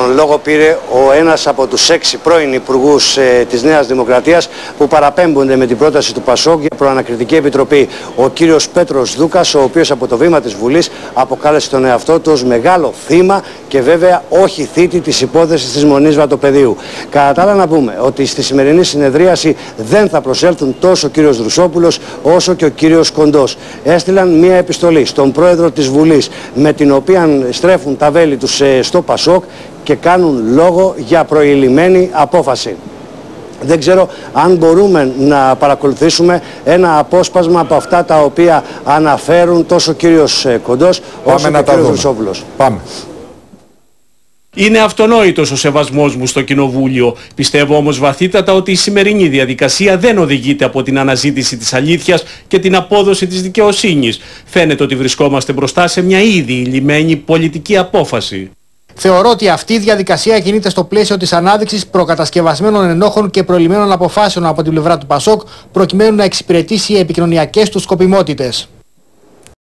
τον λόγο πήρε ένας από τους 6 πρώην υπουργούς της Νέας Δημοκρατίας που παραπέμπονται με την πρόταση του ΠΑΣΟΚ για προανακριτική επιτροπή. Ο κύριος Πέτρος Δούκας, ο οποίος από το βήμα της Βουλής αποκάλεσε τον εαυτό του ως μεγάλο θύμα και βέβαια όχι θήτη της υπόθεσης της Μονής Βατοπεδίου. Κατά τα άλλα να πούμε ότι στη σημερινή συνεδρίαση δεν θα προσέλθουν τόσο ο κύριος Δρουσόπουλος όσο και ο κύριος Κοντός. Έστειλαν μία επιστολή στον πρόεδρο της Βουλής με την οποία στρέφουν τα βέλη τους στο ΠΑΣΟΚ και κάνουν λόγο για προηλημένη απόφαση. Δεν ξέρω αν μπορούμε να παρακολουθήσουμε ένα απόσπασμα από αυτά τα οποία αναφέρουν τόσο ο κύριος Κοντός όσο και ο κύριος Δρουσόπουλος. Πάμε. Είναι αυτονόητος ο σεβασμός μου στο Κοινοβούλιο. Πιστεύω όμως βαθύτατα ότι η σημερινή διαδικασία δεν οδηγείται από την αναζήτηση της αλήθειας και την απόδοση της δικαιοσύνης. Φαίνεται ότι βρισκόμαστε μπροστά σε μια ήδη λυμμένη πολιτική απόφαση. Θεωρώ ότι αυτή η διαδικασία κινείται στο πλαίσιο της ανάδειξης προκατασκευασμένων ενόχων και προηλημένων αποφάσεων από την πλευρά του ΠΑΣΟΚ, προκειμένου να εξυπηρετήσει οι επικοινωνιακές του σκοπιμότητες.